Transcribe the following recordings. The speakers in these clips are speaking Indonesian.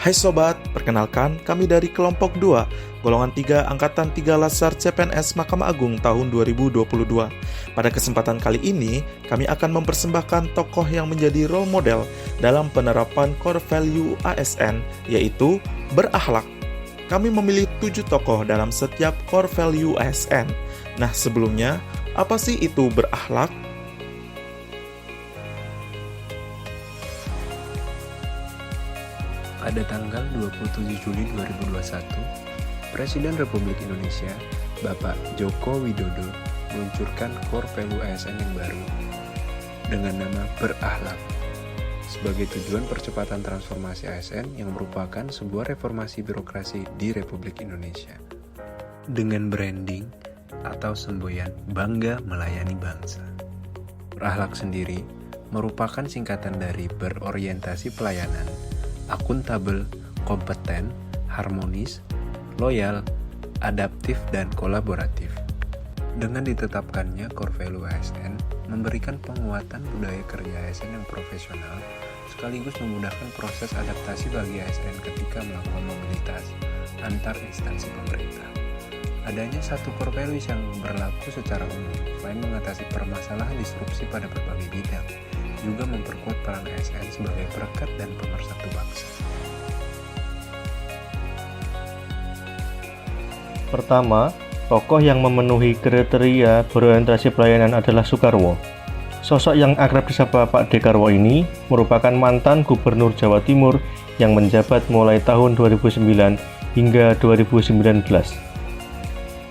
Hai sobat, perkenalkan kami dari kelompok 2, golongan 3 angkatan 3 Latsar CPNS Mahkamah Agung tahun 2022. Pada kesempatan kali ini, kami akan mempersembahkan tokoh yang menjadi role model dalam penerapan core value ASN, yaitu berakhlak. Kami memilih 7 tokoh dalam setiap core value ASN. Nah, sebelumnya, apa sih itu berakhlak? Pada tanggal 27 Juli 2021, Presiden Republik Indonesia, Bapak Joko Widodo, meluncurkan core value ASN yang baru dengan nama berakhlak sebagai tujuan percepatan transformasi ASN yang merupakan sebuah reformasi birokrasi di Republik Indonesia. Dengan branding atau semboyan bangga melayani bangsa. Berakhlak sendiri merupakan singkatan dari berorientasi pelayanan, akuntabel, kompeten, harmonis, loyal, adaptif, dan kolaboratif. Dengan ditetapkannya core value ASN, memberikan penguatan budaya kerja ASN yang profesional, sekaligus memudahkan proses adaptasi bagi ASN ketika melakukan mobilitas antar instansi pemerintah. Adanya satu core values yang berlaku secara umum, selain mengatasi permasalahan disrupsi pada berbagai bidang, juga memperkuat peran ASN sebagai perekat dan pemersatu bangsa. Pertama, tokoh yang memenuhi kriteria berorientasi pelayanan adalah Soekarwo. Sosok yang akrab disapa Pak Dekarwo ini merupakan mantan Gubernur Jawa Timur yang menjabat mulai tahun 2009 hingga 2019.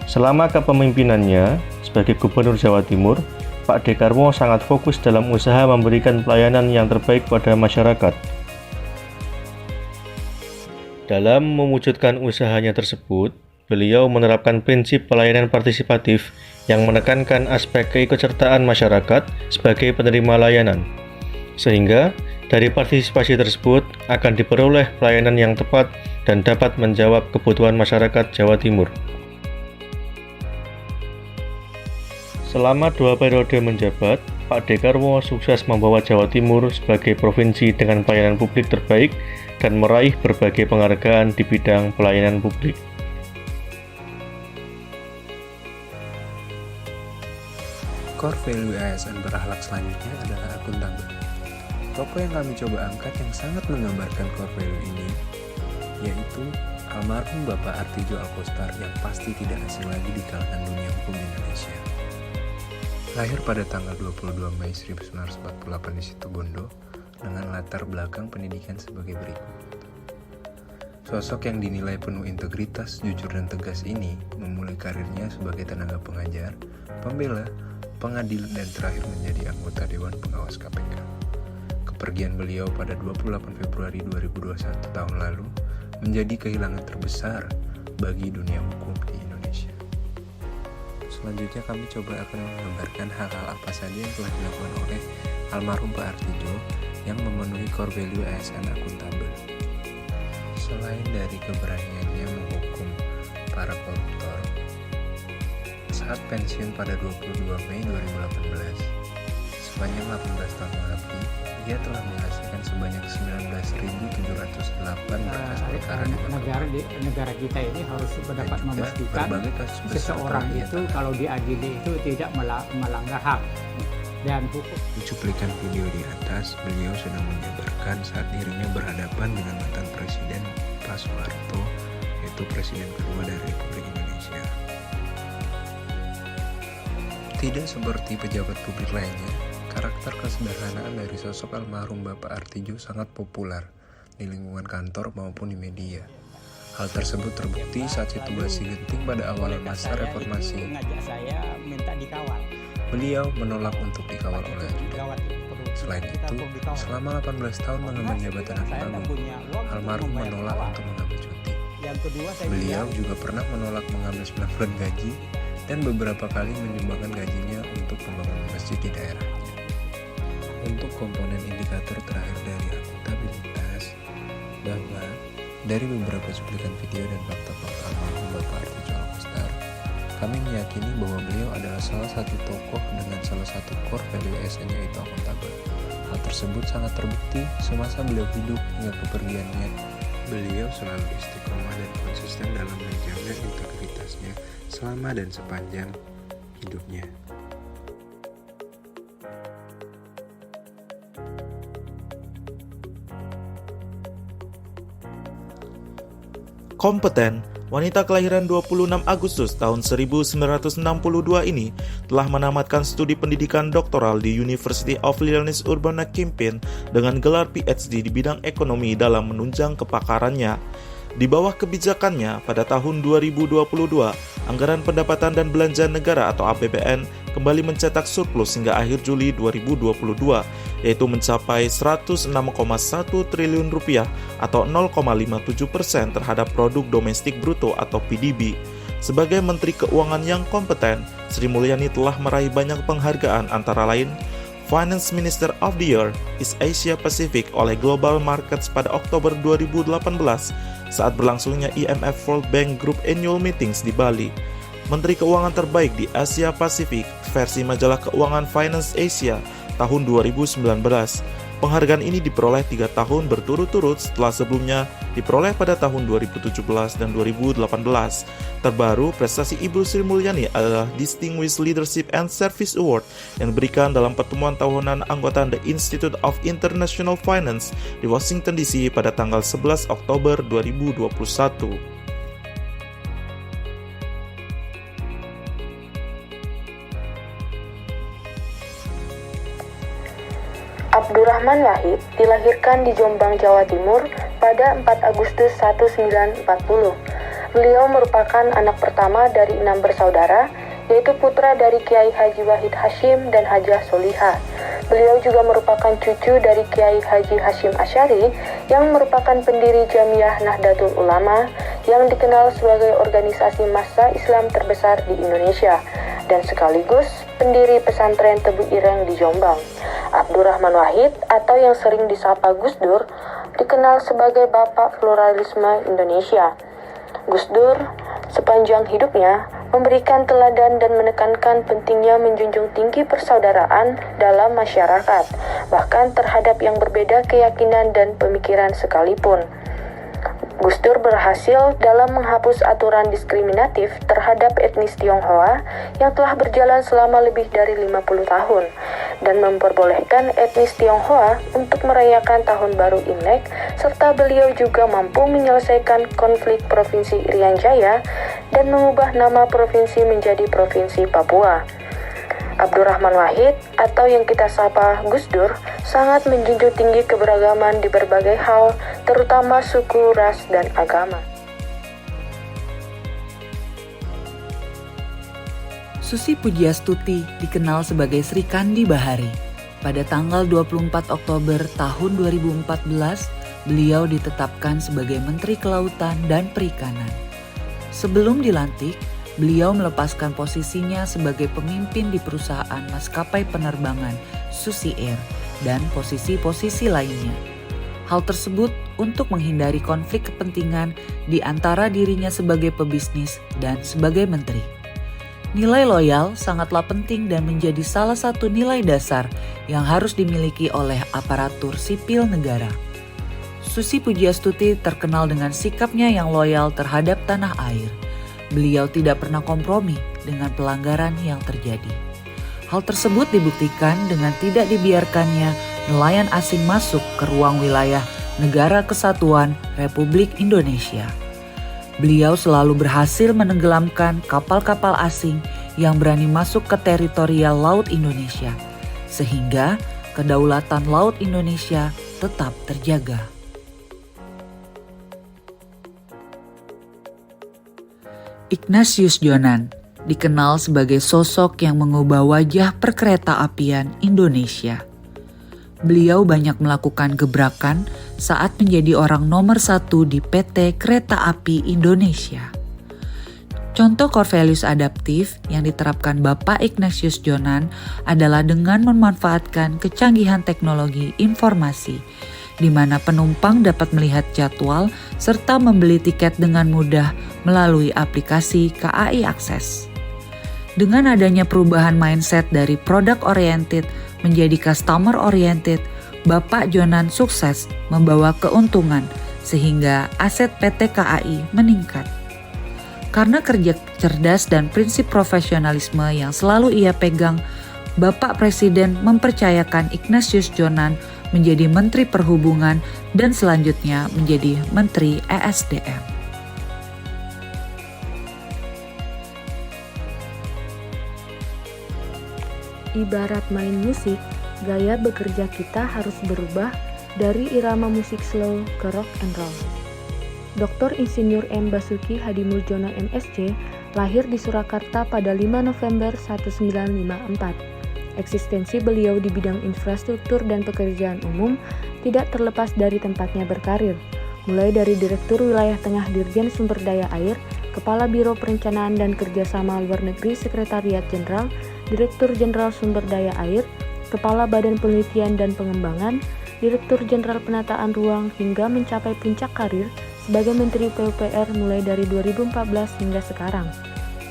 Selama kepemimpinannya sebagai Gubernur Jawa Timur, Pak Dekarwo sangat fokus dalam usaha memberikan pelayanan yang terbaik pada masyarakat. Dalam mewujudkan usahanya tersebut, beliau menerapkan prinsip pelayanan partisipatif yang menekankan aspek keikutsertaan masyarakat sebagai penerima layanan. Sehingga, dari partisipasi tersebut akan diperoleh pelayanan yang tepat dan dapat menjawab kebutuhan masyarakat Jawa Timur. Selama 2 periode menjabat, Pak Dekarwo sukses membawa Jawa Timur sebagai provinsi dengan pelayanan publik terbaik dan meraih berbagai penghargaan di bidang pelayanan publik. Core value ASN berakhlak selanjutnya adalah akuntabel. Tokoh yang kami coba angkat yang sangat menggambarkan core value ini yaitu almarhum Bapak Artijo Alkostar yang pasti tidak asing lagi di kalangan dunia hukum Indonesia. Lahir pada tanggal 22 Mei 1948 di Situbondo dengan latar belakang pendidikan sebagai berikut. Sosok yang dinilai penuh integritas, jujur, dan tegas ini memulai karirnya sebagai tenaga pengajar, pembela, pengadil, dan terakhir menjadi anggota Dewan Pengawas KPK. Kepergian beliau pada 28 Februari 2021 tahun lalu menjadi kehilangan terbesar bagi dunia hukum di Indonesia. Selanjutnya kami coba akan menggambarkan hal-hal apa saja yang telah dilakukan oleh almarhum Pak Artijo yang memenuhi core value ASN akuntabel. Selain dari keberaniannya menghukum para koruptor, saat pensiun pada 22 Mei 2018, sepanjang 18 tahun mengabdi, ia telah menghasilkan sebanyak 19.708 berkas perkara di negara kita ini harus dapat memastikan seseorang itu kalau diadili itu tidak melanggar HAM dan hukum. Di cuplikan video di atas, beliau sedang menjabarkan saat dirinya berhadapan dengan mantan Presiden Pak Soeharto, yaitu Presiden kedua dari Republik Indonesia. Tidak seperti pejabat publik lainnya, karakter kesederhanaan dari sosok almarhum Bapak Artijo sangat populer di lingkungan kantor maupun di media. Hal tersebut terbukti saat situasi genting pada awal masa reformasi. Beliau menolak untuk dikawal oleh ajudan. Selain itu, selama 18 tahun mengemban jabatan hakim agung, almarhum menolak untuk mengambil cuti. Beliau juga pernah menolak mengambil 9 bulan gaji dan beberapa kali menyumbangkan gajinya untuk pembangunan masjid di daerahnya. Untuk komponen indikator terakhir dari akuntabilitas, bahwa dari beberapa cuplikan video dan fakta-fakta almarhum Bapak Artijo Alkostar, kami meyakini bahwa beliau adalah salah satu tokoh dengan salah satu core value ASN yaitu akuntabel. Hal tersebut sangat terbukti semasa beliau hidup hingga kepergiannya beliau selalu istiqomah dan konsisten dalam menjaga integritasnya selama dan sepanjang hidupnya. Kompeten, wanita kelahiran 26 Agustus tahun 1962 ini telah menamatkan studi pendidikan doktoral di University of Illinois Urbana-Champaign dengan gelar PhD di bidang ekonomi dalam menunjang kepakarannya. Di bawah kebijakannya, pada tahun 2022, anggaran pendapatan dan belanja negara atau APBN kembali mencetak surplus hingga akhir Juli 2022, yaitu mencapai 106,1 triliun rupiah atau 0,57% terhadap produk domestik bruto atau PDB. Sebagai Menteri Keuangan yang kompeten, Sri Mulyani telah meraih banyak penghargaan antara lain Finance Minister of the Year East Asia Pacific oleh Global Markets pada Oktober 2018 saat berlangsungnya IMF World Bank Group Annual Meetings di Bali. Menteri Keuangan terbaik di Asia Pasifik versi majalah Keuangan Finance Asia tahun 2019. Penghargaan ini diperoleh 3 tahun berturut-turut setelah sebelumnya diperoleh pada tahun 2017 dan 2018. Terbaru, prestasi Ibu Sri Mulyani adalah Distinguished Leadership and Service Award yang diberikan dalam pertemuan tahunan anggota The Institute of International Finance di Washington DC pada tanggal 11 Oktober 2021. Abdurrahman Wahid dilahirkan di Jombang, Jawa Timur pada 4 Agustus 1940. Beliau merupakan anak pertama dari 6 bersaudara, yaitu putra dari Kiai Haji Wahid Hashim dan Hajah Solihah. Beliau juga merupakan cucu dari Kiai Haji Hashim Asy'ari yang merupakan pendiri Jamiah Nahdlatul Ulama yang dikenal sebagai organisasi massa Islam terbesar di Indonesia dan sekaligus pendiri pesantren Tebu Ireng di Jombang. Abdurrahman Wahid atau yang sering disapa Gus Dur dikenal sebagai Bapak Pluralisme Indonesia. Gus Dur sepanjang hidupnya memberikan teladan dan menekankan pentingnya menjunjung tinggi persaudaraan dalam masyarakat, bahkan terhadap yang berbeda keyakinan dan pemikiran sekalipun. Gus Dur berhasil dalam menghapus aturan diskriminatif terhadap etnis Tionghoa yang telah berjalan selama lebih dari 50 tahun dan memperbolehkan etnis Tionghoa untuk merayakan Tahun Baru Imlek, serta beliau juga mampu menyelesaikan konflik Provinsi Irian Jaya dan mengubah nama provinsi menjadi Provinsi Papua. Abdurrahman Wahid atau yang kita sapa Gus Dur sangat menjunjung tinggi keberagaman di berbagai hal, terutama suku, ras, dan agama. Susi Pujiastuti dikenal sebagai Sri Kandi Bahari. Pada tanggal 24 Oktober tahun 2014, beliau ditetapkan sebagai Menteri Kelautan dan Perikanan. Sebelum dilantik, beliau melepaskan posisinya sebagai pemimpin di perusahaan maskapai penerbangan Susi Air dan posisi-posisi lainnya. Hal tersebut untuk menghindari konflik kepentingan di antara dirinya sebagai pebisnis dan sebagai menteri. Nilai loyal sangatlah penting dan menjadi salah satu nilai dasar yang harus dimiliki oleh aparatur sipil negara. Susi Pujiastuti terkenal dengan sikapnya yang loyal terhadap tanah air. Beliau tidak pernah kompromi dengan pelanggaran yang terjadi. Hal tersebut dibuktikan dengan tidak dibiarkannya nelayan asing masuk ke ruang wilayah Negara Kesatuan Republik Indonesia. Beliau selalu berhasil menenggelamkan kapal-kapal asing yang berani masuk ke teritorial Laut Indonesia, sehingga kedaulatan Laut Indonesia tetap terjaga. Ignatius Jonan dikenal sebagai sosok yang mengubah wajah perkereta-apian Indonesia. Beliau banyak melakukan gebrakan saat menjadi orang nomor 1 di PT Kereta Api Indonesia. Contoh core values adaptif yang diterapkan Bapak Ignatius Jonan adalah dengan memanfaatkan kecanggihan teknologi informasi, di mana penumpang dapat melihat jadwal serta membeli tiket dengan mudah melalui aplikasi KAI Akses. Dengan adanya perubahan mindset dari product oriented menjadi customer oriented, Bapak Jonan sukses membawa keuntungan sehingga aset PT KAI meningkat. Karena kerja cerdas dan prinsip profesionalisme yang selalu ia pegang, Bapak Presiden mempercayakan Ignatius Jonan menjadi Menteri Perhubungan dan selanjutnya menjadi Menteri ESDM. Ibarat main musik, gaya bekerja kita harus berubah dari irama musik slow ke rock and roll. Dr. Insinyur M. Basuki Hadimuljono MSc lahir di Surakarta pada 5 November 1954. Eksistensi beliau di bidang infrastruktur dan pekerjaan umum tidak terlepas dari tempatnya berkarir, mulai dari Direktur Wilayah Tengah Dirjen Sumber Daya Air, Kepala Biro Perencanaan dan Kerjasama Luar Negeri Sekretariat Jenderal, Direktur Jenderal Sumber Daya Air, Kepala Badan Penelitian dan Pengembangan, Direktur Jenderal Penataan Ruang hingga mencapai puncak karir sebagai Menteri PUPR mulai dari 2014 hingga sekarang.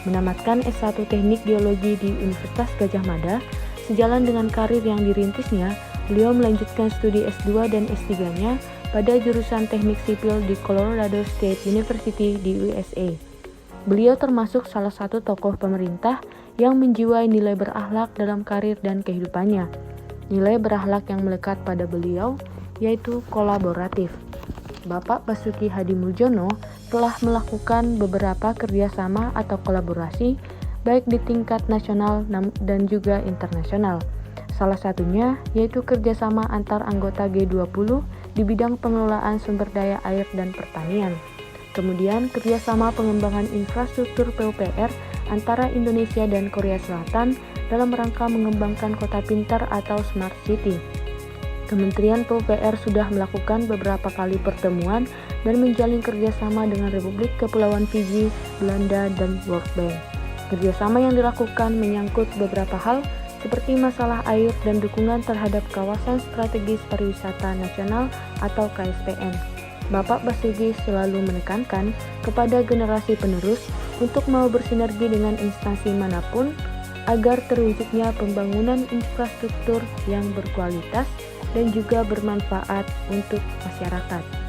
Menamatkan S1 Teknik Geologi di Universitas Gadjah Mada, sejalan dengan karir yang dirintisnya, beliau melanjutkan studi S2 dan S3-nya pada jurusan Teknik Sipil di Colorado State University di USA. Beliau termasuk salah satu tokoh pemerintah yang menjiwai nilai berakhlak dalam karir dan kehidupannya. Nilai berakhlak yang melekat pada beliau yaitu kolaboratif. Bapak Basuki Hadimuljono telah melakukan beberapa kerjasama atau kolaborasi baik di tingkat nasional dan juga internasional. Salah satunya yaitu kerjasama antar anggota G20 di bidang pengelolaan sumber daya air dan pertanian. Kemudian kerjasama pengembangan infrastruktur PUPR antara Indonesia dan Korea Selatan dalam rangka mengembangkan kota pintar atau smart city. Kementerian PUPR sudah melakukan beberapa kali pertemuan dan menjalin kerjasama dengan Republik Kepulauan Fiji, Belanda, dan World Bank. Kerjasama yang dilakukan menyangkut beberapa hal seperti masalah air dan dukungan terhadap kawasan strategis pariwisata nasional atau KSPN. Bapak Basuki selalu menekankan kepada generasi penerus untuk mau bersinergi dengan instansi manapun agar terwujudnya pembangunan infrastruktur yang berkualitas dan juga bermanfaat untuk masyarakat.